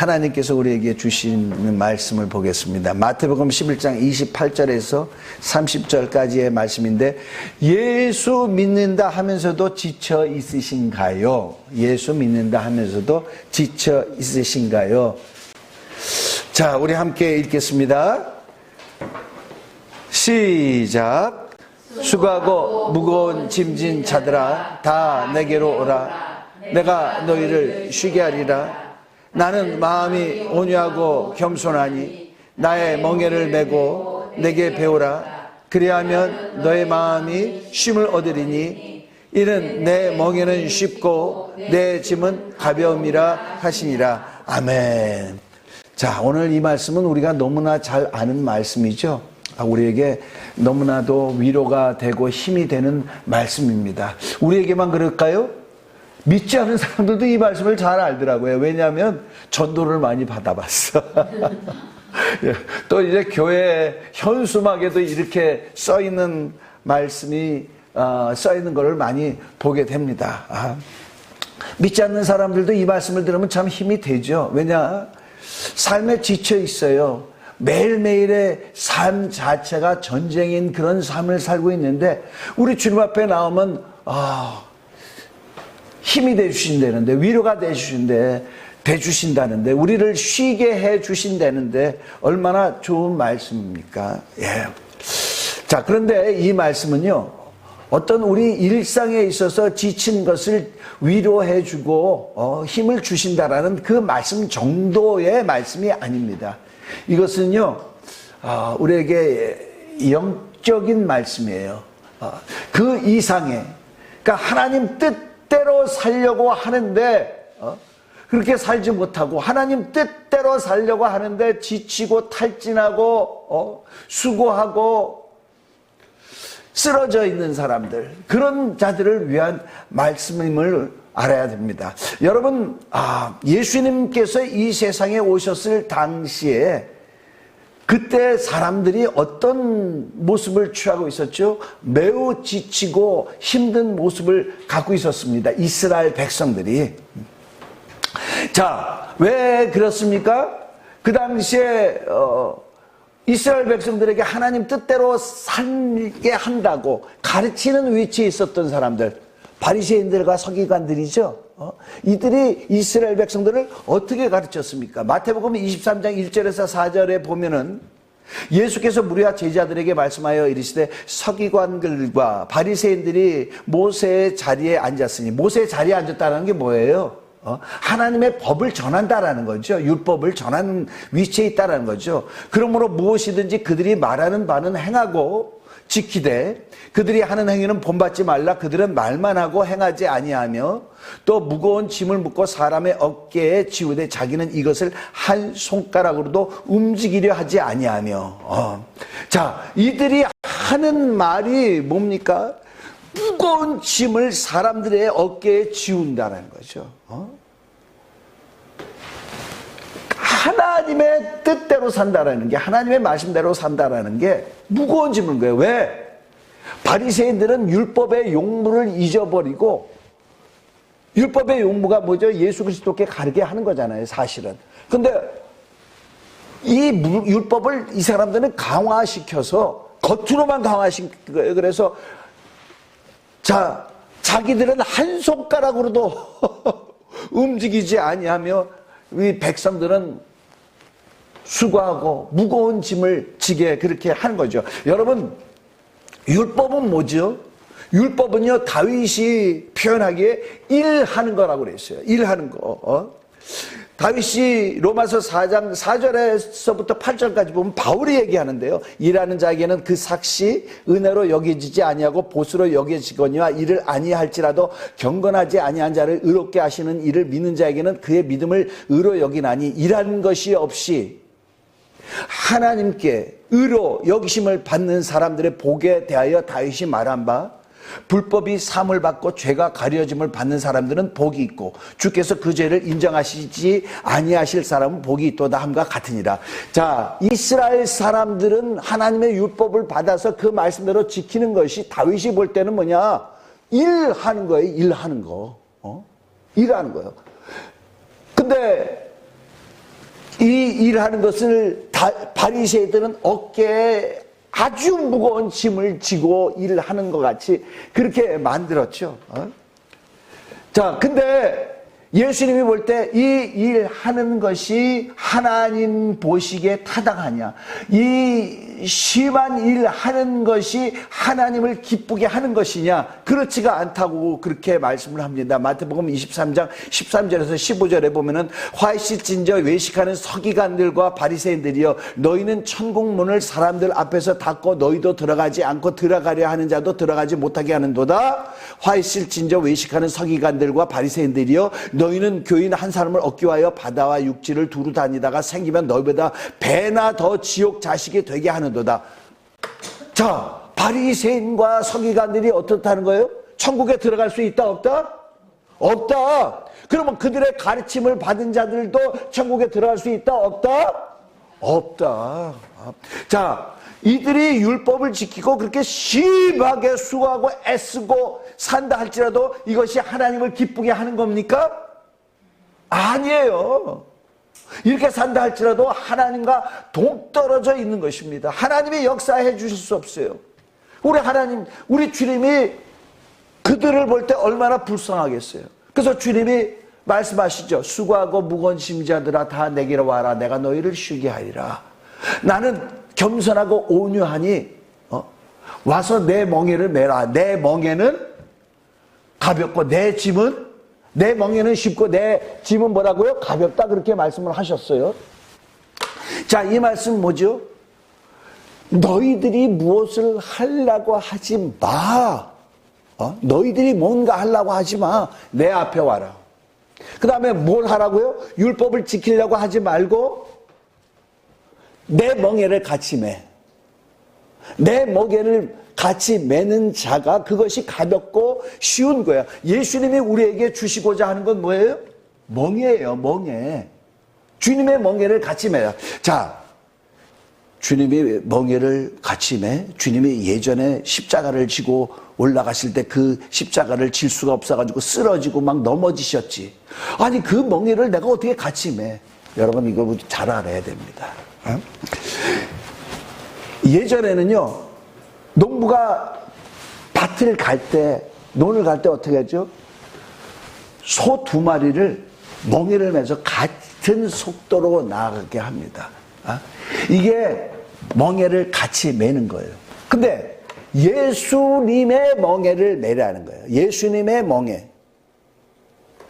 하나님께서 우리에게 주시는 말씀을 보겠습니다. 마태복음 11장 28절에서 30절까지의 말씀인데, 예수 믿는다 하면서도 지쳐 있으신가요? 예수 믿는다 하면서도 지쳐 있으신가요? 자, 우리 함께 읽겠습니다. 시작. 수고하고 무거운 짐진 자들아, 다 내게로 오라. 내가 너희를 쉬게 하리라. 나는 마음이 온유하고 겸손하니 나의 멍에를 메고 내게 배우라. 그리하면 너의 마음이 쉼을 얻으리니 이는 내 멍에는 쉽고 내 짐은 가벼움이라 하시니라. 아멘. 자, 오늘 이 말씀은 우리가 너무나 잘 아는 말씀이죠. 우리에게 너무나도 위로가 되고 힘이 되는 말씀입니다. 우리에게만 그럴까요? 믿지 않는 사람들도 이 말씀을 잘 알더라고요. 왜냐하면 전도를 많이 받아봤어. 또 이제 교회 현수막에도 이렇게 써있는 말씀이 써있는 것을 많이 보게 됩니다. 믿지 않는 사람들도 이 말씀을 들으면 참 힘이 되죠. 왜냐? 삶에 지쳐 있어요. 매일매일의 삶 자체가 전쟁인 그런 삶을 살고 있는데, 우리 주님 앞에 나오면 힘이 되주신다는데, 위로가 되주신다는데, 우리를 쉬게 해주신다는데 얼마나 좋은 말씀입니까? 예. 자, 그런데 이 말씀은요, 어떤 우리 일상에 있어서 지친 것을 위로해주고 힘을 주신다라는 그 말씀 정도의 말씀이 아닙니다. 이것은요, 우리에게 영적인 말씀이에요. 그 이상의, 그러니까 하나님 뜻대로 살려고 하는데 그렇게 살지 못하고, 하나님 뜻대로 살려고 하는데 지치고 탈진하고 수고하고 쓰러져 있는 사람들, 그런 자들을 위한 말씀임을 알아야 됩니다. 여러분, 예수님께서 이 세상에 오셨을 당시에 그때 사람들이 어떤 모습을 취하고 있었죠? 매우 지치고 힘든 모습을 갖고 있었습니다. 이스라엘 백성들이. 자, 왜 그렇습니까? 그 당시에 이스라엘 백성들에게 하나님 뜻대로 살게 한다고 가르치는 위치에 있었던 사람들, 바리새인들과 서기관들이죠. 이들이 이스라엘 백성들을 어떻게 가르쳤습니까? 마태복음 23장 1절에서 4절에 보면은 예수께서 무리와 제자들에게 말씀하여 이르시되, 서기관들과 바리새인들이 모세의 자리에 앉았으니, 모세의 자리에 앉았다는 게 뭐예요? 하나님의 법을 전한다라는 거죠. 율법을 전하는 위치에 있다라는 거죠. 그러므로 무엇이든지 그들이 말하는 바는 행하고 지키되, 그들이 하는 행위는 본받지 말라. 그들은 말만 하고 행하지 아니하며 또 무거운 짐을 묶고 사람의 어깨에 지우되 자기는 이것을 한 손가락으로도 움직이려 하지 아니하며. 자, 이들이 하는 말이 뭡니까? 무거운 짐을 사람들의 어깨에 지운다는 거죠. 하나님의 뜻대로 산다라는 게, 하나님의 말씀대로 산다라는 게 무거운 짐인 거예요. 왜? 바리새인들은 율법의 용무를 잊어버리고, 율법의 용무가 뭐죠? 예수 그리스도께 가르게 하는 거잖아요, 사실은. 근데 이 율법을 이 사람들은 강화시켜서, 겉으로만 강화시킨 거예요. 그래서 자, 자기들은 한 손가락으로도 움직이지 아니하며 이 백성들은 수고하고 무거운 짐을 지게 그렇게 하는 거죠. 여러분, 율법은 뭐죠? 율법은요, 다윗이 표현하기에 일하는 거라고 그랬어요. 일하는 거. 다윗이 로마서 4장 4절에서부터 8절까지 보면 바울이 얘기하는데요. 일하는 자에게는 그 삭시 은혜로 여겨지지 아니하고 보수로 여겨지거니와 이를 아니할지라도 경건하지 아니한 자를 의롭게 하시는 이를 믿는 자에게는 그의 믿음을 의로 여기나니, 일하는 것이 없이 하나님께 의로 여기심을 받는 사람들의 복에 대하여 다윗이 말한 바, 불법이 사함을 받고 죄가 가려짐을 받는 사람들은 복이 있고 주께서 그 죄를 인정하시지 아니하실 사람은 복이 있도다 함과 같으니라. 자, 이스라엘 사람들은 하나님의 율법을 받아서 그 말씀대로 지키는 것이 다윗이 볼 때는 뭐냐? 일하는 거예요. 일하는 거. 일하는 거예요. 근데 이 일하는 것을 바리새인들은 어깨에 아주 무거운 짐을 지고 일을 하는 것 같이 그렇게 만들었죠. 자, 근데 예수님이 볼 때 이 일하는 것이 하나님 보시기에 타당하냐, 이 심한 일하는 것이 하나님을 기쁘게 하는 것이냐, 그렇지가 않다고 그렇게 말씀을 합니다. 마태복음 23장 13절에서 15절에 보면은 화 씻진저 외식하는 서기관들과 바리새인들이여, 너희는 천국 문을 사람들 앞에서 닫고 너희도 들어가지 않고 들어가려 하는 자도 들어가지 못하게 하는도다. 화 씻진저 외식하는 서기관들과 바리새인들이여, 너희는 교인 한 사람을 얻기 위하여 바다와 육지를 두루 다니다가 생기면 너희보다 배나 더 지옥 자식이 되게 하는도다. 자, 바리새인과 서기관들이 어떻다는 거예요? 천국에 들어갈 수 있다 없다? 없다. 그러면 그들의 가르침을 받은 자들도 천국에 들어갈 수 있다 없다? 없다. 자, 이들이 율법을 지키고 그렇게 심하게 수고하고 애쓰고 산다 할지라도 이것이 하나님을 기쁘게 하는 겁니까? 아니에요. 이렇게 산다 할지라도 하나님과 동떨어져 있는 것입니다. 하나님이 역사해 주실 수 없어요. 우리 하나님, 우리 주님이 그들을 볼 때 얼마나 불쌍하겠어요. 그래서 주님이 말씀하시죠. 수고하고 무거운 짐자들아 다 내게로 와라. 내가 너희를 쉬게 하리라. 나는 겸손하고 온유하니 와서 내 멍에를 메라. 내 멍에는 가볍고 내 멍에는 쉽고 내 짐은 뭐라고요? 가볍다. 그렇게 말씀을 하셨어요. 자, 이 말씀 뭐죠? 너희들이 무엇을 하려고 하지 마. 너희들이 뭔가 하려고 하지 마. 내 앞에 와라. 그 다음에 뭘 하라고요? 율법을 지키려고 하지 말고 내 멍에를 같이 매. 내 멍에를 같이 매는 자가 그것이 가볍고 쉬운 거야. 예수님이 우리에게 주시고자 하는 건 뭐예요? 멍에예요. 멍에. 주님의 멍에를 같이 매라. 자, 주님이 멍에를 같이 매. 주님이 예전에 십자가를 지고 올라가실 때 그 십자가를 질 수가 없어가지고 쓰러지고 막 넘어지셨지. 아니, 그 멍에를 내가 어떻게 같이 매? 여러분, 이거 잘 알아야 됩니다. 예전에는요, 농부가 밭을 갈 때, 논을 갈 때 어떻게 하죠? 소 2마리를 멍에를 매서 같은 속도로 나가게 합니다. 이게 멍에를 같이 매는 거예요. 근데 예수님의 멍에를 매라는 거예요. 예수님의 멍에.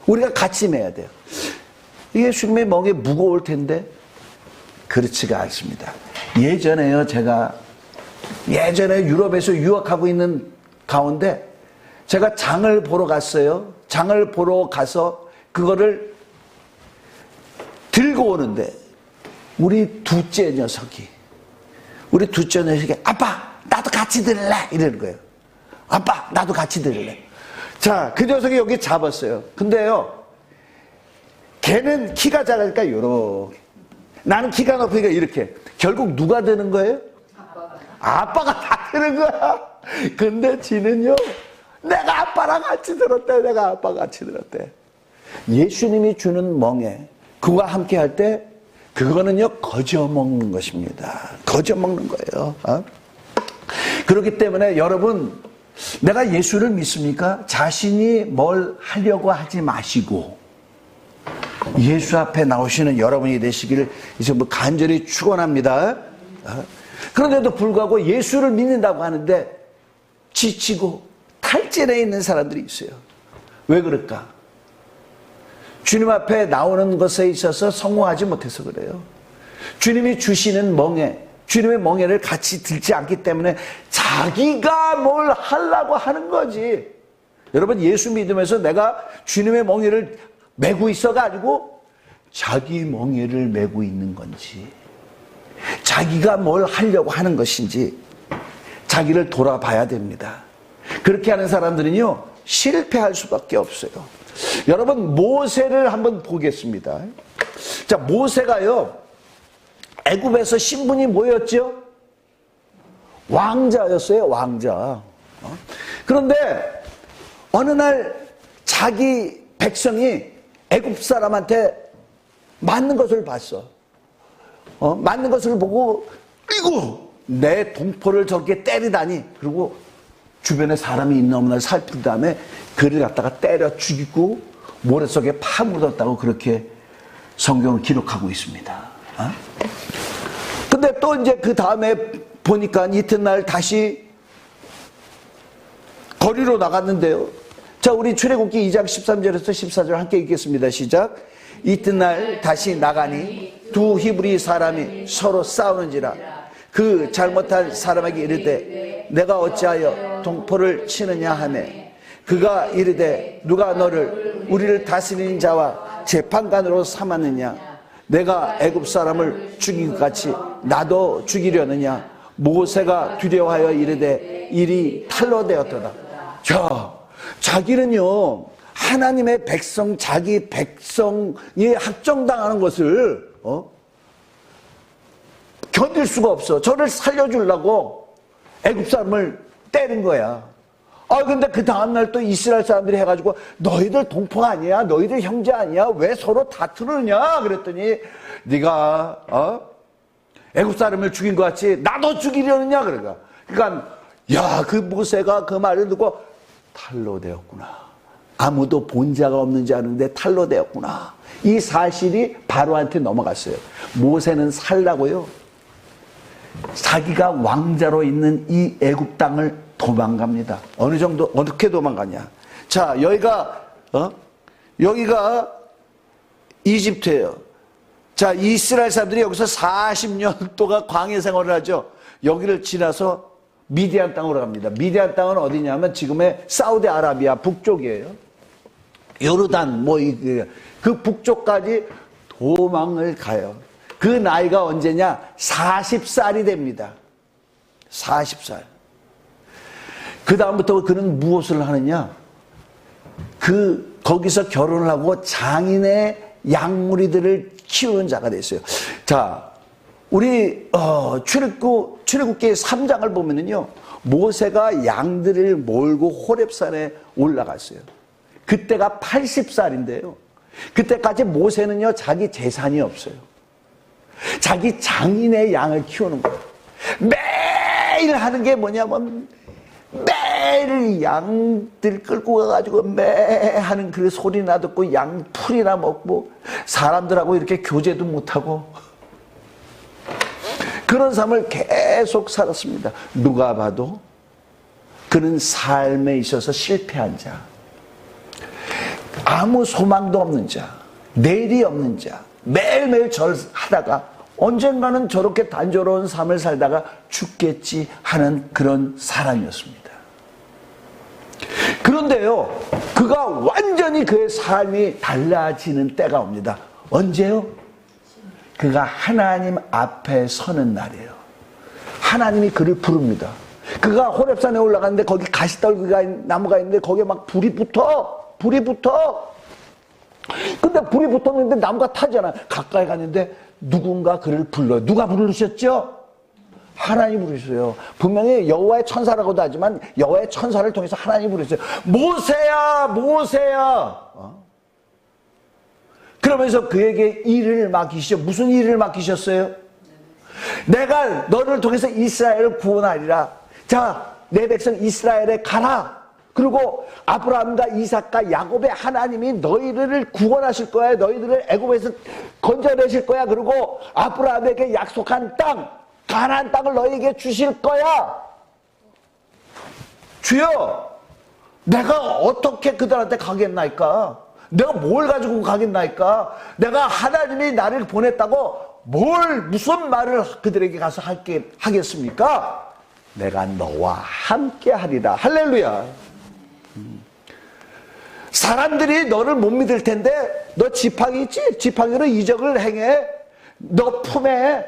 우리가 같이 매야 돼요. 예수님의 멍에 무거울 텐데 그렇지가 않습니다. 예전에요, 제가 예전에 유럽에서 유학하고 있는 가운데 제가 장을 보러 갔어요. 장을 보러 가서 그거를 들고 오는데 우리 둘째 녀석이 아빠 나도 같이 들을래 이러는 거예요. 아빠 나도 같이 들을래. 자, 그 녀석이 여기 잡았어요. 근데요, 걔는 키가 작으니까 요렇게, 나는 키가 높으니까 이렇게. 결국 누가 드는 거예요? 아빠가 다 드는 거야. 근데 지는요, 내가 아빠랑 같이 들었대. 내가 아빠가 같이 들었대. 예수님이 주는 멍에 그와 함께 할 때 그거는요, 거저 먹는 것입니다. 거저 먹는 거예요. 그렇기 때문에 여러분, 내가 예수를 믿습니까? 자신이 뭘 하려고 하지 마시고 예수 앞에 나오시는 여러분이 되시기를 이제 간절히 축원합니다. 그런데도 불구하고 예수를 믿는다고 하는데 지치고 탈진해 있는 사람들이 있어요. 왜 그럴까? 주님 앞에 나오는 것에 있어서 성공하지 못해서 그래요. 주님이 주시는 멍에, 주님의 멍에를 같이 들지 않기 때문에 자기가 뭘 하려고 하는 거지. 여러분, 예수 믿으면서 내가 주님의 멍에를 메고 있어가지고 자기 멍에를 메고 있는 건지, 자기가 뭘 하려고 하는 것인지 자기를 돌아봐야 됩니다. 그렇게 하는 사람들은요, 실패할 수밖에 없어요. 여러분, 모세를 한번 보겠습니다. 자, 모세가요, 애굽에서 신분이 뭐였죠? 왕자였어요. 왕자. 그런데 어느 날 자기 백성이 애굽 사람한테 맞는 것을 봤어. 맞는 것을 보고 이고 내 동포를 저렇게 때리다니. 그리고 주변에 사람이 있나 없나 살핀 다음에 그를 갖다가 때려 죽이고 모래 속에 파묻었다고 그렇게 성경을 기록하고 있습니다. 근데 또 이제 그 다음에 보니까 이튿날 다시 거리로 나갔는데요. 자, 우리 출애굽기 2장 13절에서 14절 함께 읽겠습니다. 시작. 이튿날 다시 나가니 두 히브리 사람이 서로 싸우는지라 그 잘못한 사람에게 이르되 내가 어찌하여 동포를 치느냐 하며 그가 이르되 누가 너를 우리를 다스리는 자와 재판관으로 삼았느냐 내가 애굽 사람을 죽인 것 같이 나도 죽이려느냐 모세가 두려워하여 이르되 일이 탈로 되었도다. 자, 자기는요 하나님의 백성, 자기 백성이 학정당하는 것을 견딜 수가 없어. 저를 살려주려고 애굽 사람을 때린 거야. 근데 그 다음날 또 이스라엘 사람들이 해가지고 너희들 동포가 아니야? 너희들 형제 아니야? 왜 서로 다투느냐? 그랬더니 네가 애굽 사람을 죽인 것 같이 나도 죽이려느냐? 그러니까 야, 그 모세가 그 말을 듣고 탈로 되었구나. 아무도 본 자가 없는지 아는데 탈로 되었구나. 이 사실이 바로한테 넘어갔어요. 모세는 살라고요. 자기가 왕자로 있는 이 애굽 땅을 도망갑니다. 어느 정도 어떻게 도망가냐? 자, 여기가 이집트예요. 자, 이스라엘 사람들이 여기서 40년 동안 광야 생활을 하죠. 여기를 지나서 미디안 땅으로 갑니다. 미디안 땅은 어디냐면 지금의 사우디아라비아 북쪽이에요. 요르단 그 북쪽까지 도망을 가요. 그 나이가 언제냐? 40살이 됩니다. 40살. 그 다음부터 그는 무엇을 하느냐? 거기서 결혼을 하고 장인의 양무리들을 키우는 자가 됐어요. 자, 우리 출애굽기 3장을 보면은요, 모세가 양들을 몰고 호렙산에 올라갔어요. 그때가 80살인데요. 그때까지 모세는요, 자기 재산이 없어요. 자기 장인의 양을 키우는 거예요. 매일 하는 게 뭐냐면 매일 양들 끌고 가가지고 매 하는 그 소리나 듣고 양 풀이나 먹고 사람들하고 이렇게 교제도 못하고 그런 삶을 계속 살았습니다. 누가 봐도 그는 삶에 있어서 실패한 자, 아무 소망도 없는 자, 내일이 없는 자, 매일매일 절하다가 언젠가는 저렇게 단조로운 삶을 살다가 죽겠지 하는 그런 사람이었습니다. 그런데요, 그가 완전히 그의 삶이 달라지는 때가 옵니다. 언제요? 그가 하나님 앞에 서는 날이에요. 하나님이 그를 부릅니다. 그가 호렙산에 올라갔는데 거기 가시떨기가 나무가 있는데 거기에 막 불이 붙어. 근데 불이 붙었는데 나무가 타잖아. 가까이 갔는데 누군가 그를 불러요. 누가 부르셨죠? 하나님이 부르셨어요. 분명히 여호와의 천사라고도 하지만 여호와의 천사를 통해서 하나님이 부르셨어요. 모세야. 그러면서 그에게 일을 맡기시죠. 무슨 일을 맡기셨어요? 내가 너를 통해서 이스라엘을 구원하리라. 자, 내 백성 이스라엘에 가라. 그리고 아브라함과 이삭과 야곱의 하나님이 너희들을 구원하실 거야. 너희들을 애굽에서 건져내실 거야. 그리고 아브라함에게 약속한 땅, 가나안 땅을 너희에게 주실 거야. 주여, 내가 어떻게 그들한테 가겠나이까? 내가 뭘 가지고 가겠나이까? 내가 하나님이 나를 보냈다고 무슨 말을 그들에게 가서 하겠습니까? 내가 너와 함께 하리라. 할렐루야. 사람들이 너를 못 믿을 텐데 너 지팡이 있지? 지팡이로 이적을 행해. 너 품에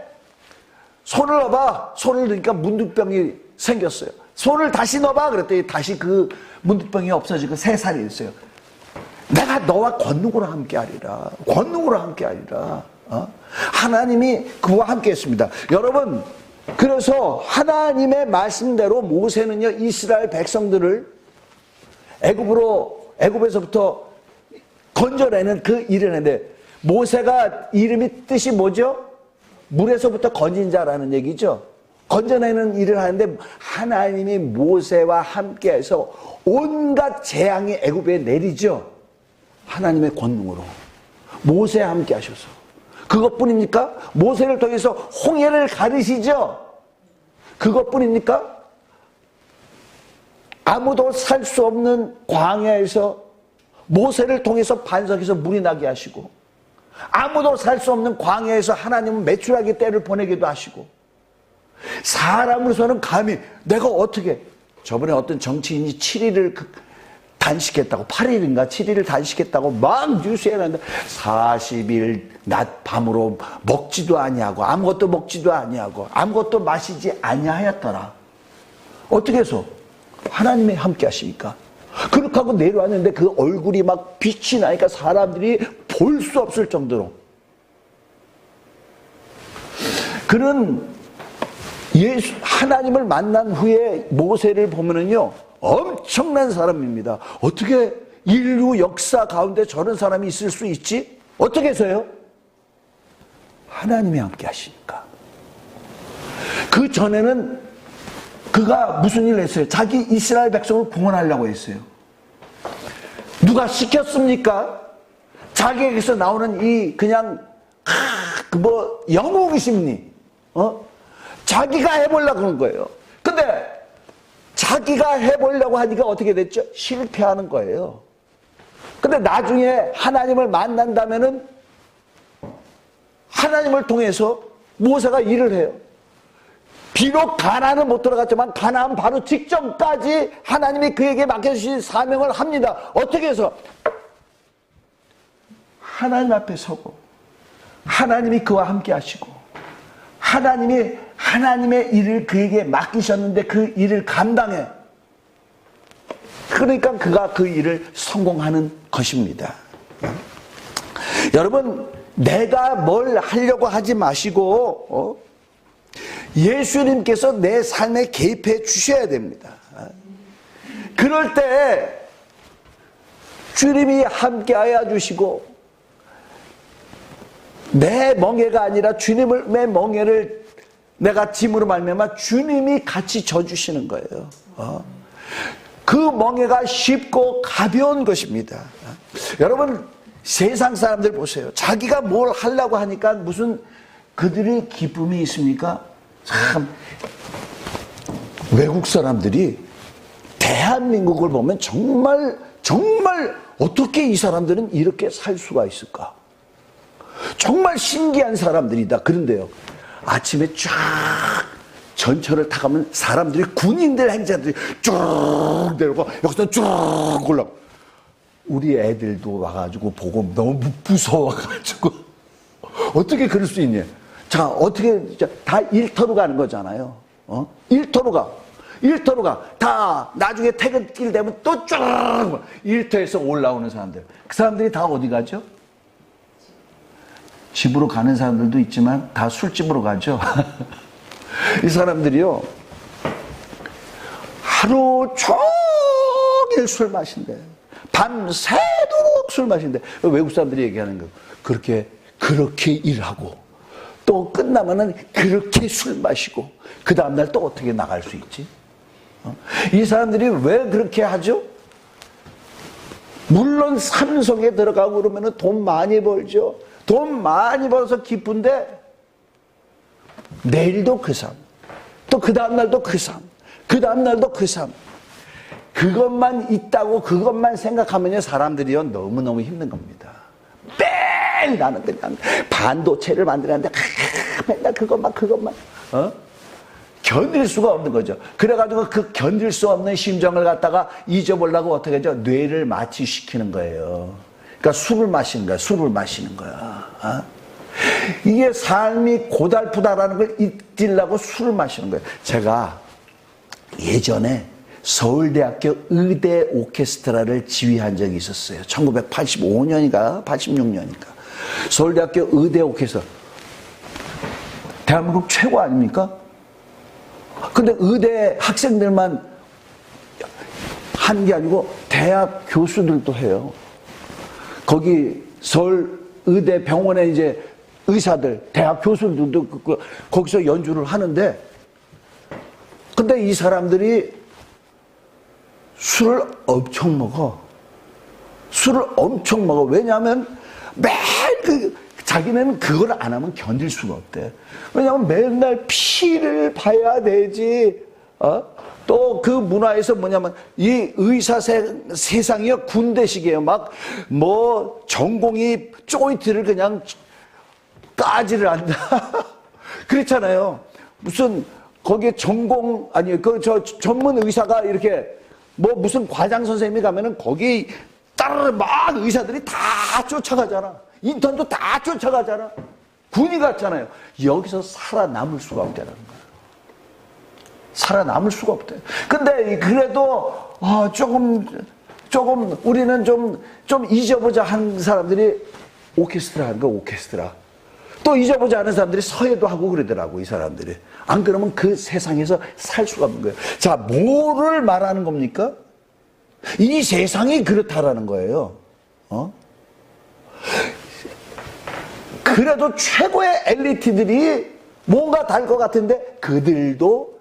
손을 넣어봐. 손을 넣으니까 문둥병이 생겼어요. 손을 다시 넣어봐. 그랬더니 다시 그 문둥병이 없어지고 3살이 있어요. 내가 너와 권능으로 함께 하리라. 권능으로 함께 하리라. 하나님이 그와 함께 했습니다. 여러분, 그래서 하나님의 말씀대로 모세는요, 이스라엘 백성들을 애굽에서부터 건져내는 그 일을 했는데, 모세가 뜻이 뭐죠? 물에서부터 건진 자라는 얘기죠. 건져내는 일을 하는데 하나님이 모세와 함께해서 온갖 재앙이 애굽에 내리죠. 하나님의 권능으로 모세와 함께 하셔서. 그것뿐입니까? 모세를 통해서 홍해를 가르시죠. 그것뿐입니까? 아무도 살 수 없는 광야에서 모세를 통해서 반석에서 물이 나게 하시고, 아무도 살 수 없는 광야에서 하나님은 메추라기 떼를 보내기도 하시고, 사람으로서는 감히 내가 어떻게, 저번에 어떤 정치인이 7일을 단식했다고, 8일인가 7일을 단식했다고 막 뉴스에 나왔는데 40일 낮 밤으로 먹지도 아니하고 아무것도 먹지도 아니하고 아무것도 마시지 아니하였더라. 어떻게 해서? 하나님이 함께 하시니까. 그렇게 하고 내려왔는데 그 얼굴이 막 빛이 나니까 사람들이 볼 수 없을 정도로. 그는 하나님을 만난 후에 모세를 보면은요, 엄청난 사람입니다. 어떻게 인류 역사 가운데 저런 사람이 있을 수 있지? 어떻게 해서요? 하나님이 함께 하시니까. 그 전에는 그가 무슨 일을 했어요? 자기 이스라엘 백성을 구원하려고 했어요. 누가 시켰습니까? 자기에게서 나오는 이 그냥 영웅 심리, 자기가 해보려고 그런 거예요. 근데 자기가 해보려고 하니까 어떻게 됐죠? 실패하는 거예요. 근데 나중에 하나님을 만난다면은 하나님을 통해서 모세가 일을 해요. 비록 가나안은 못 들어갔지만 가나안 바로 직전까지 하나님이 그에게 맡겨주신 사명을 합니다. 어떻게 해서? 하나님 앞에 서고 하나님이 그와 함께 하시고 하나님이 하나님의 일을 그에게 맡기셨는데 그 일을 감당해. 그러니까 그가 그 일을 성공하는 것입니다. 여러분, 내가 뭘 하려고 하지 마시고 예수님께서 내 삶에 개입해 주셔야 됩니다. 그럴 때 주님이 함께하여 주시고 내 멍에가 아니라 주님의 멍에를 내가 짐으로 말미암아 주님이 같이 져주시는 거예요. 그 멍에가 쉽고 가벼운 것입니다. 여러분, 세상 사람들 보세요. 자기가 뭘 하려고 하니까 무슨 그들의 기쁨이 있습니까? 참, 외국 사람들이 대한민국을 보면 정말 어떻게 이 사람들은 이렇게 살 수가 있을까? 정말 신기한 사람들이다. 그런데요, 아침에 쫙 전철을 타가면 사람들이, 군인들, 행자들이 쭉 내려오고 여기서 쭉 올라가고, 우리 애들도 와가지고 보고 너무 무서워가지고 어떻게 그럴 수 있냐. 자, 어떻게, 다 일터로 가는 거잖아요. 일터로 가. 다 나중에 퇴근길 되면 또 쭉 일터에서 올라오는 사람들. 그 사람들이 다 어디 가죠? 집으로 가는 사람들도 있지만 다 술집으로 가죠. 이 사람들이요, 하루 종일 술 마신대. 밤새도록 술 마신대. 외국 사람들이 얘기하는 거, 그렇게 일하고 또 끝나면은 그렇게 술 마시고 그 다음날 또 어떻게 나갈 수 있지? 이 사람들이 왜 그렇게 하죠? 물론 삼성에 들어가고 그러면은 돈 많이 벌죠. 돈 많이 벌어서 기쁜데 내일도 그 삶, 또 그 다음날도 그 삶, 그 다음날도 그 삶. 그것만 있다고 그것만 생각하면요, 사람들이요 너무너무 힘든 겁니다. 매일 나는 그냥 반도체를 만들었는데 맨날 그것만 견딜 수가 없는 거죠. 그래가지고 그 견딜 수 없는 심정을 갖다가 잊어보려고 어떻게 하죠? 뇌를 마취시키는 거예요. 그러니까 술을 마시는 거야. 이게 삶이 고달프다라는 걸 잊으려고 술을 마시는 거예요. 제가 예전에 서울대학교 의대 오케스트라를 지휘한 적이 있었어요. 1985년인가 86년인가. 서울대학교 의대 오케스트라. 대한민국 최고 아닙니까? 근데 의대 학생들만 하는 게 아니고 대학 교수들도 해요. 거기 서울 의대 병원에 이제 의사들, 대학 교수들도 거기서 연주를 하는데, 근데 이 사람들이 술을 엄청 먹어. 술을 엄청 먹어. 왜냐하면 매일 자기네는 그걸 안 하면 견딜 수가 없대. 왜냐하면 맨날 피를 봐야 되지. 또 그 문화에서 뭐냐면 이 의사 세상이요 군대식이에요. 막 뭐 전공이 조인트를 그냥 까지를 한다. 그렇잖아요. 무슨 거기에 전공 아니 저 전문 의사가 이렇게 뭐 무슨 과장 선생님이 가면은 거기 따르르 막 의사들이 다 쫓아가잖아. 인턴도 다 쫓아가잖아. 군이 같잖아요. 여기서 살아남을 수가 없다는 거야. 살아남을 수가 없대. 근데 그래도 조금 우리는 좀 잊어보자 하는 사람들이 오케스트라 하는 거 오케스트라. 또 잊어보자 하는 사람들이 서예도 하고 그러더라고 이 사람들이. 안 그러면 그 세상에서 살 수가 없는 거예요. 자, 뭐를 말하는 겁니까? 이 세상이 그렇다라는 거예요. 그래도 최고의 엘리트들이 뭔가 다를 것 같은데 그들도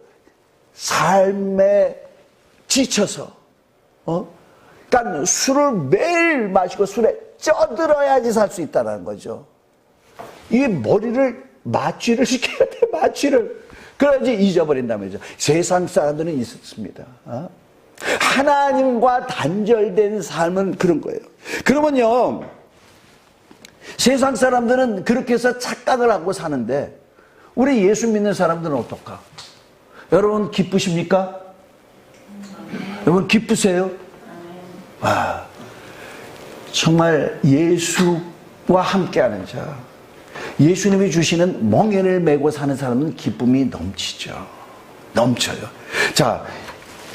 삶에 지쳐서 그러니까 술을 매일 마시고 술에 쪄들어야지 살 수 있다는 거죠. 이 머리를 마취를 시켜야 돼. 마취를. 그래야지 잊어버린다면서. 세상 사람들은 있었습니다. 하나님과 단절된 삶은 그런 거예요. 그러면요 세상 사람들은 그렇게 해서 착각을 하고 사는데 우리 예수 믿는 사람들은 어떨까? 여러분 기쁘십니까? 여러분 기쁘세요? 와, 정말 예수와 함께하는 자, 예수님이 주시는 멍에를 메고 사는 사람은 기쁨이 넘치죠. 넘쳐요. 자,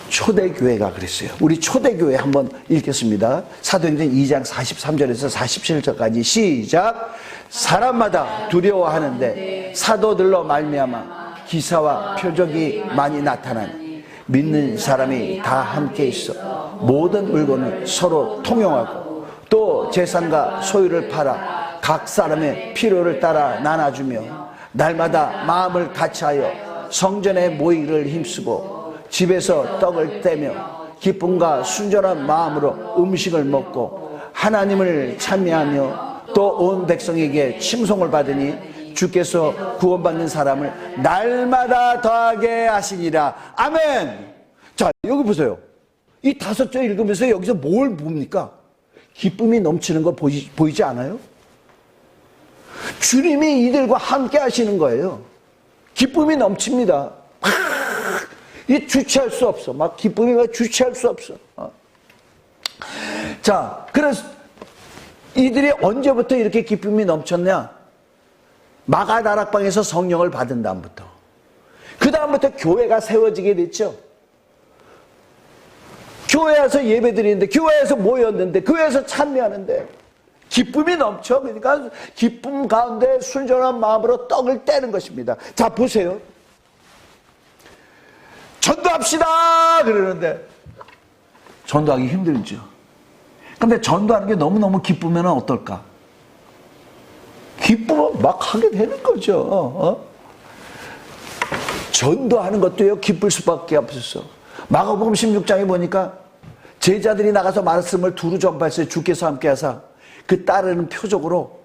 초대교회가 그랬어요. 우리 초대교회 한번 읽겠습니다. 사도행전 2장 43절에서 47절까지 시작. 사람마다 두려워하는데 사도들로 말미암아 기사와 표적이 많이 나타나니 믿는 사람이 다 함께 있어 모든 물건을 서로 통용하고 또 재산과 소유를 팔아 각 사람의 필요를 따라 나눠주며 날마다 마음을 같이하여 성전에 모이기를 힘쓰고 집에서 떡을 떼며 기쁨과 순전한 마음으로 음식을 먹고 하나님을 찬미하며 또 온 백성에게 칭송을 받으니 주께서 구원받는 사람을 날마다 더하게 하시니라. 아멘. 자, 여기 보세요. 이 5절 읽으면서 여기서 뭘 봅니까? 기쁨이 넘치는 거 보이지 않아요? 주님이 이들과 함께 하시는 거예요. 기쁨이 넘칩니다. 이 주체할 수 없어. 막 기쁨이 주체할 수 없어. 자, 그래서 이들이 언제부터 이렇게 기쁨이 넘쳤냐? 마가다락방에서 성령을 받은 다음부터. 그 다음부터 교회가 세워지게 됐죠. 교회에서 예배드리는데, 교회에서 모였는데, 교회에서 찬미하는데 기쁨이 넘쳐. 그러니까 기쁨 가운데 순전한 마음으로 떡을 떼는 것입니다. 자, 보세요. 전도합시다 그러는데 전도하기 힘들죠. 근데 전도하는 게 너무너무 기쁘면 어떨까? 기쁘면 막 하게 되는 거죠. 전도하는 것도요 기쁠 수밖에 없었어. 마가복음 16장에 보니까 제자들이 나가서 말씀을 두루 전파했어요. 주께서 함께 하사 그 따르는 표적으로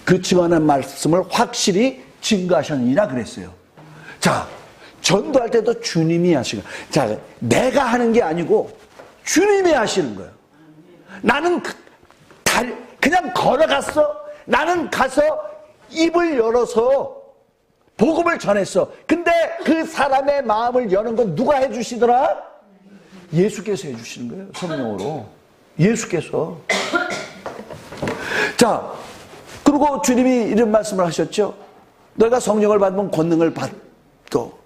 그 증언한 말씀을 확실히 증거하셨느니라 그랬어요. 자, 전도할 때도 주님이 하시고, 자, 내가 하는 게 아니고 주님이 하시는 거예요. 나는 그냥 걸어갔어. 나는 가서 입을 열어서 복음을 전했어. 근데 그 사람의 마음을 여는 건 누가 해주시더라? 예수께서 해주시는 거예요. 성령으로. 예수께서. 자, 그리고 주님이 이런 말씀을 하셨죠. 너희가 성령을 받으면 권능을 받고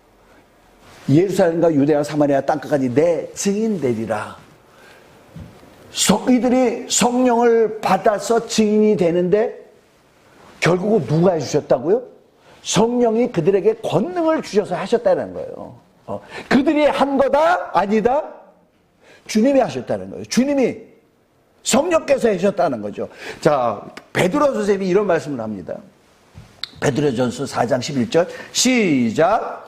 예루살렘과 유대와 사마리아 땅끝까지 내 증인 되리라. 이들이 성령을 받아서 증인이 되는데 결국은 누가 해주셨다고요? 성령이 그들에게 권능을 주셔서 하셨다는 거예요. 그들이 한 거다? 아니다? 주님이 하셨다는 거예요. 주님이 성령께서 하셨다는 거죠. 자, 베드로 선생님이 이런 말씀을 합니다. 베드로전서 4장 11절 시작.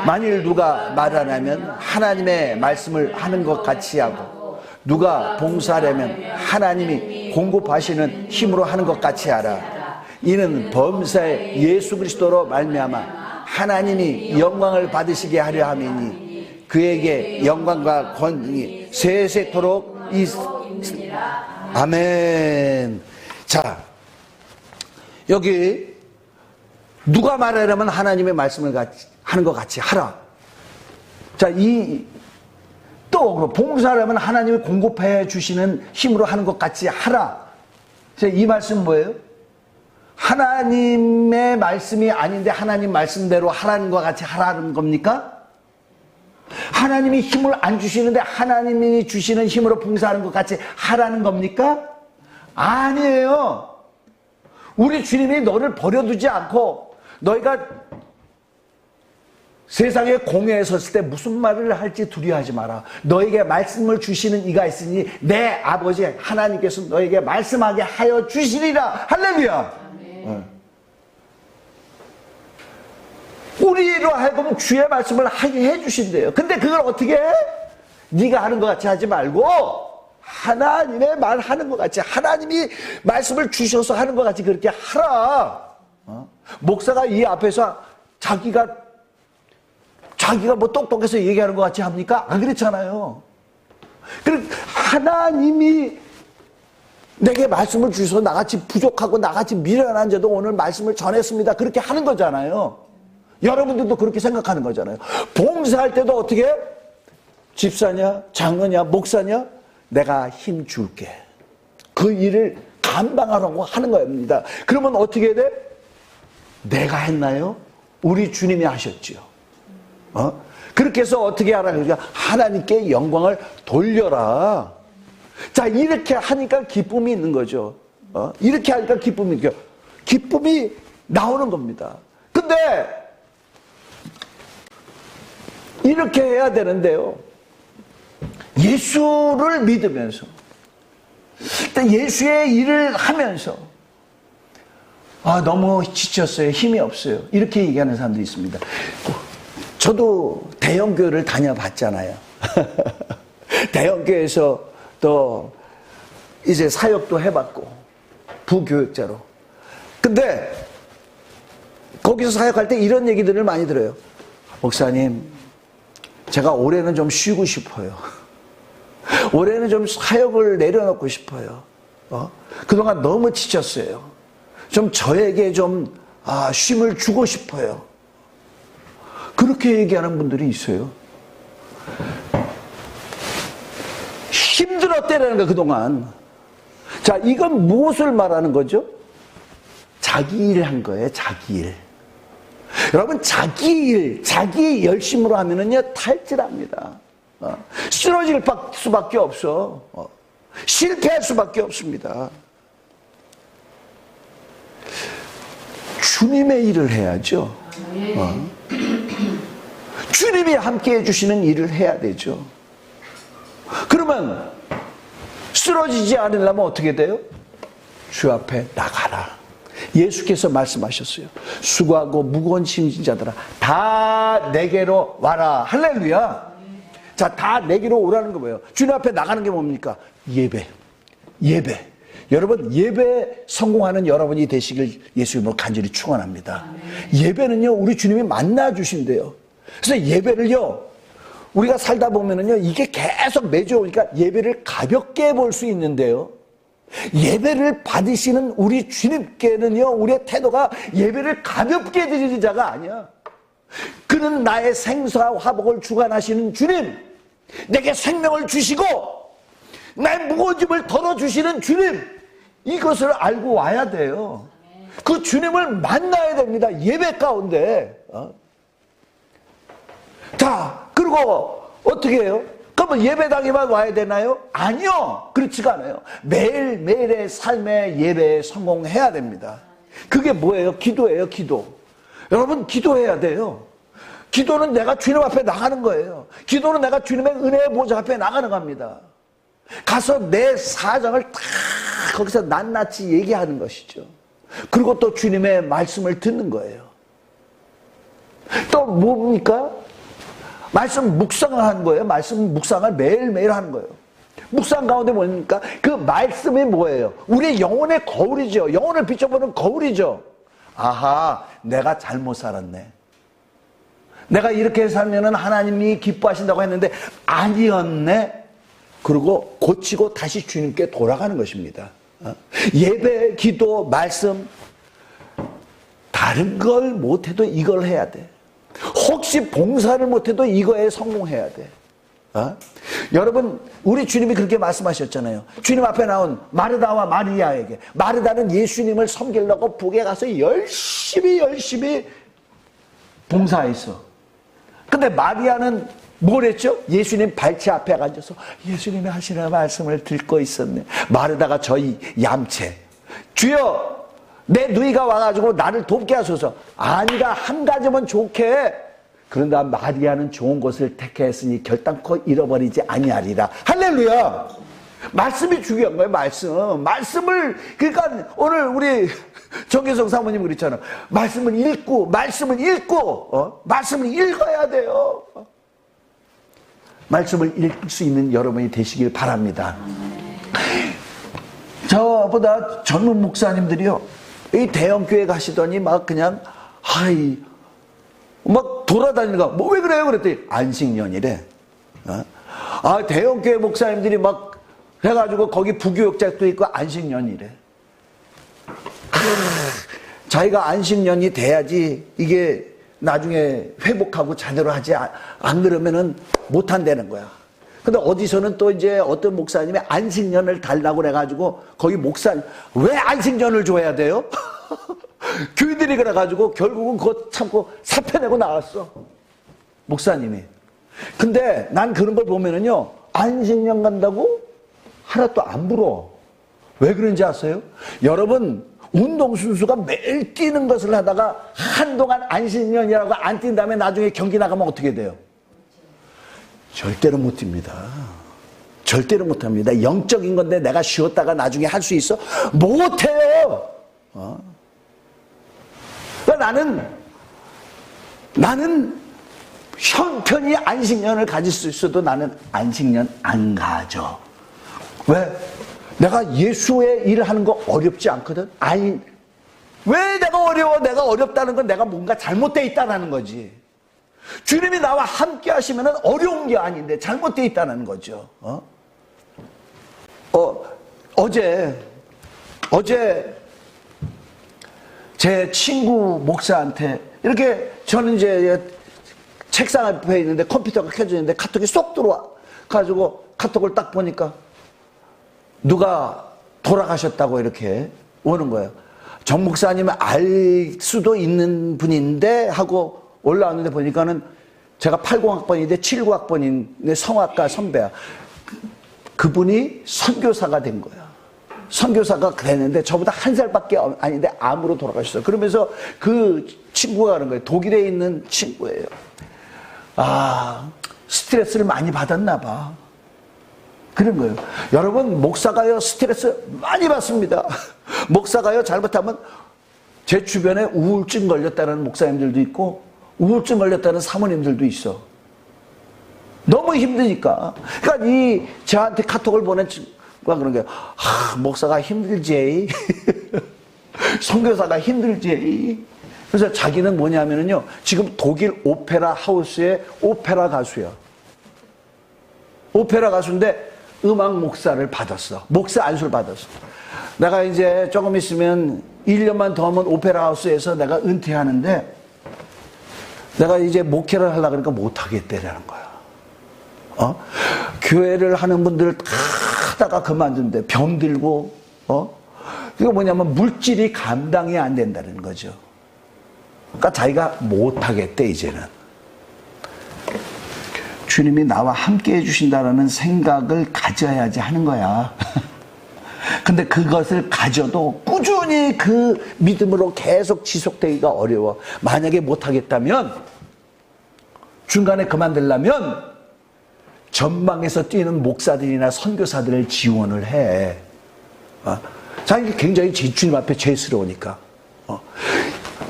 만일 누가 말 안 하면 하나님의 말씀을 하는 것 같이 하고 누가 봉사하려면 하나님이 공급하시는 힘으로 하는 것 같이 하라. 이는 범사에 예수 그리스도로 말미암아 하나님이 영광을 받으시게 하려 함이니 그에게 영광과 권능이 세세토록 있으리라. 아멘. 자, 여기 누가 말하려면 하나님의 말씀을 하는 것 같이 하라. 자, 또 봉사하려면 하나님이 공급해 주시는 힘으로 하는 것 같이 하라. 자, 이 말씀은 뭐예요? 하나님의 말씀이 아닌데 하나님 말씀대로 하라는 것 같이 하라는 겁니까? 하나님이 힘을 안 주시는데 하나님이 주시는 힘으로 봉사하는 것 같이 하라는 겁니까? 아니에요. 우리 주님이 너를 버려두지 않고 너희가 세상에 공회에 섰을 때 무슨 말을 할지 두려워하지 마라. 너에게 말씀을 주시는 이가 있으니 내 아버지 하나님께서 너에게 말씀하게 하여 주시리라. 할렐루야. 우리로 하여금 주의 말씀을 하게 해주신대요. 근데 그걸 어떻게 해? 네가 하는 것 같이 하지 말고 하나님의 말 하는 것 같이, 하나님이 말씀을 주셔서 하는 것 같이 그렇게 하라. 목사가 이 앞에서 자기가 뭐 똑똑해서 얘기하는 것 같이 합니까? 안 그렇잖아요. 하나님이 내게 말씀을 주셔서 나같이 부족하고 나같이 미련한 자도 오늘 말씀을 전했습니다. 그렇게 하는 거잖아요. 여러분들도 그렇게 생각하는 거잖아요. 봉사할 때도 어떻게? 집사냐, 장로냐, 목사냐? 내가 힘 줄게. 그 일을 감당하라고 하는 겁니다. 그러면 어떻게 해야 돼? 내가 했나요? 우리 주님이 하셨지요. 그렇게 해서 어떻게 하라? 그러니까 하나님께 영광을 돌려라. 자, 이렇게 하니까 기쁨이 있는 거죠. 이렇게 하니까 기쁨이 나오는 겁니다. 근데 이렇게 해야 되는데요. 예수를 믿으면서, 예수의 일을 하면서, 너무 지쳤어요. 힘이 없어요. 이렇게 얘기하는 사람들이 있습니다. 저도 대형교회를 다녀봤잖아요. 대형교회에서 또 이제 사역도 해봤고, 부교육자로. 근데 거기서 사역할 때 이런 얘기들을 많이 들어요. 목사님, 제가 올해는 좀 쉬고 싶어요. 올해는 좀 사역을 내려놓고 싶어요. 그동안 너무 지쳤어요. 좀 저에게 좀 쉼을 주고 싶어요. 그렇게 얘기하는 분들이 있어요. 힘들었대라는 거야, 그동안. 자, 이건 무엇을 말하는 거죠? 자기 일 한 거예요, 자기 일. 여러분, 자기 일, 자기 열심으로 하면은요, 탈질합니다. 쓰러질 수밖에 없어. 실패할 수밖에 없습니다. 주님의 일을 해야죠. 주님이 함께 해주시는 일을 해야 되죠. 그러면 쓰러지지 않으려면 어떻게 돼요? 주 앞에 나가라. 예수께서 말씀하셨어요. 수고하고 무거운 짐진 자들아 다 내게로 와라. 할렐루야. 자, 다 내게로 오라는 거 뭐예요? 주님 앞에 나가는 게 뭡니까? 예배. 여러분, 예배 성공하는 여러분이 되시길 예수님으로 간절히 축원합니다. 예배는요, 우리 주님이 만나 주신대요. 그래서 예배를요, 우리가 살다 보면은요, 이게 계속 매주 오니까 예배를 가볍게 볼 수 있는데요. 예배를 받으시는 우리 주님께는요, 우리의 태도가 예배를 가볍게 드리는 자가 아니야. 그는 나의 생사와 화복을 주관하시는 주님, 내게 생명을 주시고 나의 무거운 짐을 덜어주시는 주님, 이것을 알고 와야 돼요. 그 주님을 만나야 됩니다. 예배 가운데. 자, 그리고 어떻게 해요? 그러면 예배당에만 와야 되나요? 아니요. 그렇지가 않아요. 매일매일의 삶의 예배에 성공해야 됩니다. 그게 뭐예요? 기도예요, 기도. 여러분, 기도해야 돼요. 기도는 내가 주님 앞에 나가는 거예요. 기도는 내가 주님의 은혜의 보좌 앞에 나가는 겁니다. 가서 내 사정을 다 거기서 낱낱이 얘기하는 것이죠. 그리고 또 주님의 말씀을 듣는 거예요. 또 뭡니까? 말씀 묵상을 하는 거예요. 말씀 묵상을 매일매일 하는 거예요. 묵상 가운데 뭡니까? 그 말씀이 뭐예요? 우리의 영혼의 거울이죠. 영혼을 비춰보는 거울이죠. 아하, 내가 잘못 살았네. 내가 이렇게 살면은 하나님이 기뻐하신다고 했는데 아니었네. 그리고 고치고 다시 주님께 돌아가는 것입니다. 예배, 기도, 말씀 다른 걸 못해도 이걸 해야 돼. 혹시 봉사를 못해도 이거에 성공해야 돼. 여러분, 우리 주님이 그렇게 말씀하셨잖아요. 주님 앞에 나온 마르다와 마리아에게, 마르다는 예수님을 섬기려고 북에 가서 열심히 봉사했어. 근데 마리아는 뭘 했죠? 예수님 발치 앞에 앉아서 예수님이 하시는 말씀을 듣고 있었네. 마르다가 저희 얌체, 주여 내 누이가 와가지고 나를 돕게 하소서. 아니가 한 가지면 좋게. 그런다 마리아는 좋은 것을 택했으니 결단코 잃어버리지 아니하리라. 할렐루야. 말씀이 중요한 거예요. 말씀을, 그러니까 오늘 우리 정계성 사모님 그랬잖아. 말씀을 읽고 말씀을 읽어야 돼요. 말씀을 읽을 수 있는 여러분이 되시길 바랍니다. 저보다 젊은 목사님들이요, 이 대형교회 가시더니 막 그냥 막 돌아다니는 거. 뭐 왜 그래요? 그랬더니 안식년이래. 대형교회 목사님들이 막 해가지고 거기 부교육자도 있고 안식년이래. 자기가 안식년이 돼야지 이게 나중에 회복하고 제대로 하지 안 그러면은 못 한다는 거야. 근데 어디서는 또 이제 어떤 목사님이 안식년을 달라고 그래가지고 거기 목사님 왜 안식년을 줘야 돼요? 교인들이 그래가지고 결국은 그거 참고 사표 내고 나왔어, 목사님이. 근데 난 그런 걸 보면은요, 안식년 간다고 하나도 안 부러워. 왜 그런지 아세요? 여러분, 운동선수가 매일 뛰는 것을 하다가 한동안 안식년이라고 안 뛴 다음에 나중에 경기 나가면 어떻게 돼요? 절대로 못 뜁니다. 절대로 못 합니다. 영적인 건데 내가 쉬었다가 나중에 할 수 있어? 못 해요. 나는 형편이 안식년을 가질 수 있어도 나는 안식년 안 가져. 왜? 내가 예수의 일을 하는 거 어렵지 않거든? 아니, 왜 내가 어려워? 내가 어렵다는 건 내가 뭔가 잘못되어 있다는 거지. 주님이 나와 함께 하시면 어려운 게 아닌데 잘못되어 있다는 거죠. 어제 제 친구 목사한테 이렇게, 저는 이제 책상 앞에 있는데 컴퓨터가 켜져 있는데 카톡이 쏙 들어와 가지고 카톡을 딱 보니까 누가 돌아가셨다고 이렇게 오는 거예요. 정 목사님은 알 수도 있는 분인데 하고 올라왔는데 보니까는 제가 80학번인데 79학번인데 성악가 선배야. 그분이 선교사가 된 거야. 선교사가 됐는데 저보다 한 살밖에 아닌데 암으로 돌아가셨어요. 그러면서 그 친구가 그런 거예요. 독일에 있는 친구예요. 스트레스를 많이 받았나 봐. 그런 거예요. 여러분, 목사가요 스트레스 많이 받습니다. 목사가요 잘못하면, 제 주변에 우울증 걸렸다는 목사님들도 있고 우울증 걸렸다는 사모님들도 있어. 너무 힘드니까. 그러니까 저한테 카톡을 보낸 친구가 그런 거예요. 목사가 힘들지. 선교사가 힘들지. 그래서 자기는 뭐냐면요, 지금 독일 오페라 하우스의 오페라 가수야. 오페라 가수인데 음악 목사를 받았어. 목사 안수를 받았어. 내가 이제 조금 있으면 1년만 더 하면 오페라 하우스에서 내가 은퇴하는데 내가 이제 목회를 하려고 그러니까 못하겠대라는 거야. 교회를 하는 분들 다 하다가 그만둔대. 병들고, 이거 뭐냐면 물질이 감당이 안 된다는 거죠. 그러니까 자기가 못하겠대, 이제는. 주님이 나와 함께 해주신다는 생각을 가져야지 하는 거야. 근데 그것을 가져도 꾸준히 그 믿음으로 계속 지속되기가 어려워. 만약에 못하겠다면, 중간에 그만두려면 전방에서 뛰는 목사들이나 선교사들을 지원을 해. 자기 굉장히 주님 앞에 죄스러우니까.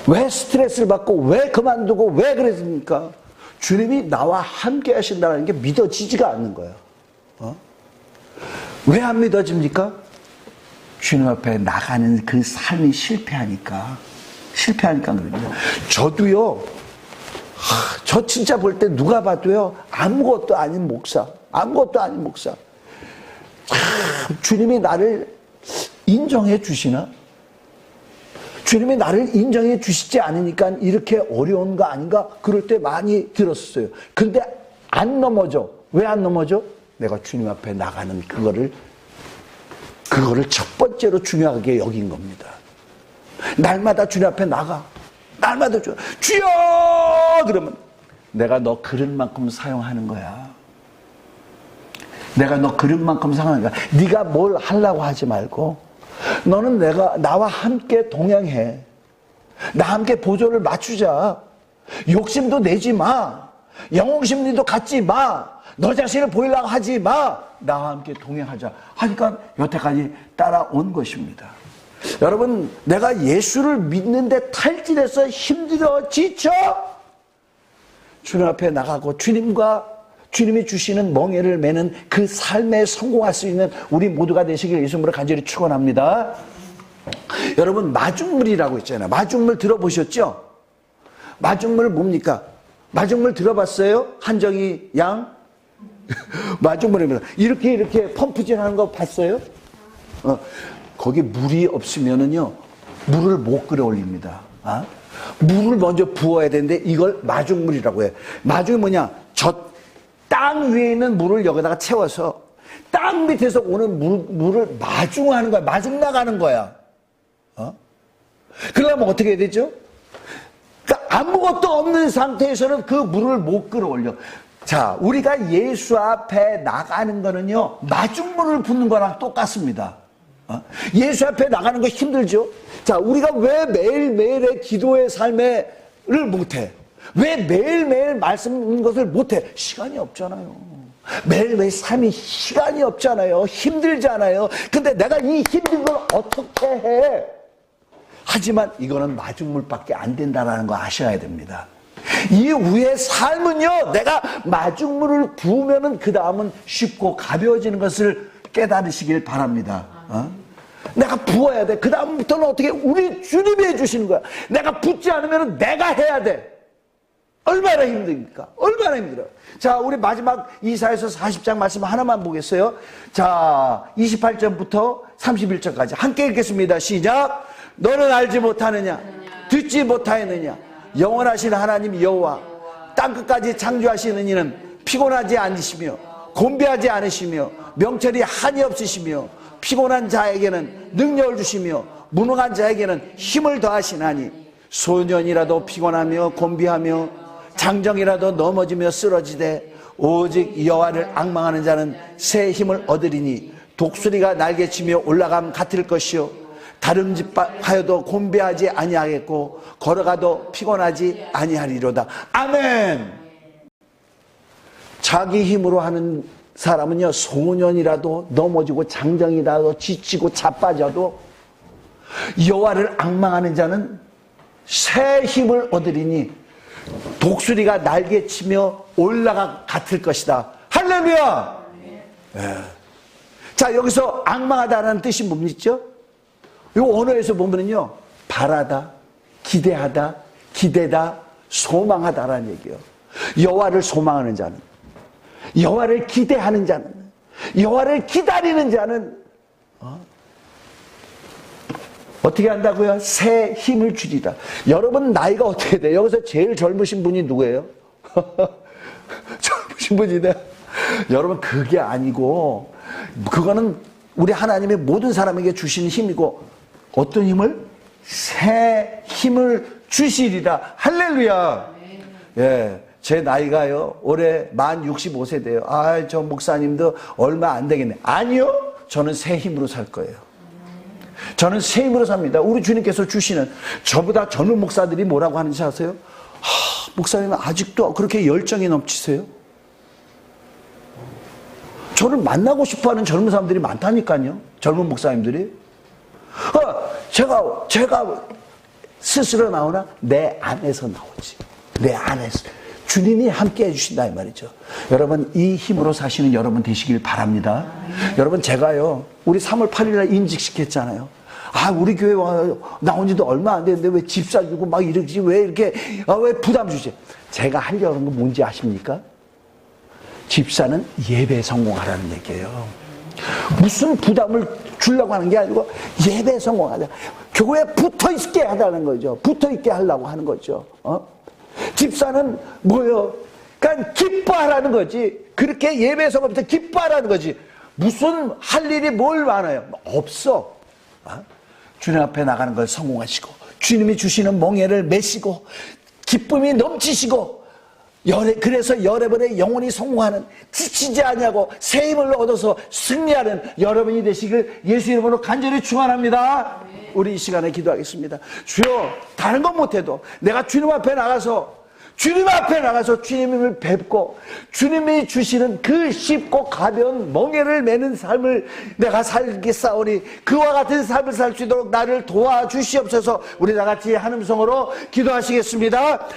왜 스트레스를 받고 왜 그만두고 왜 그랬습니까? 주님이 나와 함께 하신다는 게 믿어지지가 않는 거예요. 왜 안 믿어집니까? 주님 앞에 나가는 그 삶이 실패하니까 그럽니다. 저도요, 저 진짜 볼 때 누가 봐도요, 아무것도 아닌 목사. 주님이 나를 인정해 주시나? 주님이 나를 인정해 주시지 않으니까 이렇게 어려운 거 아닌가? 그럴 때 많이 들었어요. 근데 안 넘어져. 왜 안 넘어져? 내가 주님 앞에 나가는 그거를 첫 번째로 중요하게 여긴 겁니다. 날마다 주님 앞에 나가. 날마다 주여! 그러면 내가 너 그릇만큼 사용하는 거야. 내가 너 그릇만큼 사용하는 거야. 네가 뭘 하려고 하지 말고 너는 나와 함께 동행해. 나 함께 보조를 맞추자. 욕심도 내지 마. 영웅심리도 갖지 마. 너 자신을 보이려고 하지 마. 나와 함께 동행하자 하니까 여태까지 따라온 것입니다. 여러분, 내가 예수를 믿는데 탈진해서 힘들어 지쳐 주님 앞에 나가고 주님이 주시는 멍에를 매는 그 삶에 성공할 수 있는 우리 모두가 되시길 예수님으로 간절히 축원합니다. 여러분, 마중물이라고 있잖아요. 마중물 들어보셨죠? 마중물 뭡니까? 마중물 들어봤어요? 한정희 양? 마중물입니다. 이렇게 펌프질 하는 거 봤어요? 거기 물이 없으면은요, 물을 못 끓여 올립니다. 물을 먼저 부어야 되는데 이걸 마중물이라고 해요. 마중이 뭐냐? 저 땅 위에 있는 물을 여기다가 채워서 땅 밑에서 오는 물을 마중하는 거야. 마중 나가는 거야. 그러려면 어떻게 해야 되죠? 그러니까 아무것도 없는 상태에서는 그 물을 못 끌어올려. 자, 우리가 예수 앞에 나가는 거는요, 마중물을 붓는 거랑 똑같습니다. 예수 앞에 나가는 거 힘들죠? 자, 우리가 왜 매일매일의 기도의 삶을 못해? 왜 매일매일 말씀 읽는 것을 못해? 시간이 없잖아요. 매일매일 삶이 시간이 없잖아요. 힘들잖아요. 근데 내가 이 힘든 걸 어떻게 해? 하지만 이거는 마중물밖에 안 된다는 거 아셔야 됩니다. 이 위의 삶은요, 내가 마중물을 부으면은 그 다음은 쉽고 가벼워지는 것을 깨달으시길 바랍니다. 내가 부어야 돼. 그 다음부터는 어떻게? 우리 주님이 해주시는 거야. 내가 붓지 않으면 내가 해야 돼. 얼마나 힘듭니까? 얼마나 힘들어요. 자, 우리 마지막 이사야서 40장 말씀 하나만 보겠어요. 자, 28절부터 31절까지 함께 읽겠습니다. 시작. 너는 알지 못하느냐? 듣지 못하였느냐? 영원하신 하나님 여호와 땅끝까지 창조하시는 이는 피곤하지 않으시며 곤배하지 않으시며 명철이 한이 없으시며 피곤한 자에게는 능력을 주시며 무능한 자에게는 힘을 더하시나니 소년이라도 피곤하며 곤비하며 장정이라도 넘어지며 쓰러지되 오직 여호와를 앙망하는 자는 새 힘을 얻으리니 독수리가 날개치며 올라감 같을 것이요 다름질하여도 곤배하지 아니하겠고 걸어가도 피곤하지 아니하리로다. 아멘. 자기 힘으로 하는 사람은요, 소년이라도 넘어지고 장정이라도 지치고 자빠져도 여호와를 앙망하는 자는 새 힘을 얻으리니 독수리가 날개치며 올라가 같을 것이다. 할렐루야. 네. 자, 여기서 앙망하다라는 뜻이 뭡니까? 이 언어에서 보면은요, 바라다, 기대하다, 기대다, 소망하다라는 얘기예요. 여호와를 소망하는 자는, 여호와를 기대하는 자는, 여호와를 기다리는 자는 어떻게 한다고요? 새 힘을 주리라. 여러분 나이가 어떻게 돼요? 여기서 제일 젊으신 분이 누구예요? 젊으신 분이네. 여러분 그게 아니고 그거는 우리 하나님의 모든 사람에게 주신 힘이고 어떤 힘을? 새 힘을 주시리라. 할렐루야. 예, 제 나이가요 올해 만 65세 돼요. 아, 저 목사님도 얼마 안 되겠네. 아니요, 저는 새 힘으로 살 거예요. 저는 새 힘으로 삽니다. 우리 주님께서 주시는, 저보다 젊은 목사들이 뭐라고 하는지 아세요? 목사님은 아직도 그렇게 열정이 넘치세요? 저를 만나고 싶어하는 젊은 사람들이 많다니까요. 젊은 목사님들이. 제가 스스로 나오나? 내 안에서 나오지. 내 안에서. 주님이 함께 해주신다 이 말이죠. 여러분, 이 힘으로 사시는 여러분 되시길 바랍니다. 여러분, 제가요, 우리 3월 8일날 인직시켰잖아요. 우리 교회 나온 지도 얼마 안 됐는데 왜 집사 주고 막 이러지? 왜 이렇게, 왜 부담 주지? 제가 하려고 하는 건 뭔지 아십니까? 집사는 예배에 성공하라는 얘기예요. 무슨 부담을 주려고 하는 게 아니고 예배에 성공하자. 교회에 붙어 있게 하자는 거죠. 붙어 있게 하려고 하는 거죠. 집사는 뭐예요? 그러니까 기뻐하라는 거지. 그렇게 예배에 성공부터 기뻐하라는 거지. 무슨 할 일이 뭘 많아요? 없어. 주님 앞에 나가는 걸 성공하시고, 주님이 주시는 멍에를 메시고, 기쁨이 넘치시고, 그래서 여러분의 영혼이 성공하는, 지치지 않냐고 새 힘을 얻어서 승리하는 여러분이 되시길 예수 이름으로 간절히 축원합니다. 우리 이 시간에 기도하겠습니다. 주여, 다른 건 못해도 내가 주님 앞에 나가서 주님을 뵙고 주님이 주시는 그 쉽고 가벼운 멍에를 매는 삶을 내가 살겠사오니 그와 같은 삶을 살 수 있도록 나를 도와주시옵소서. 우리 다 같이 한 음성으로 기도하시겠습니다.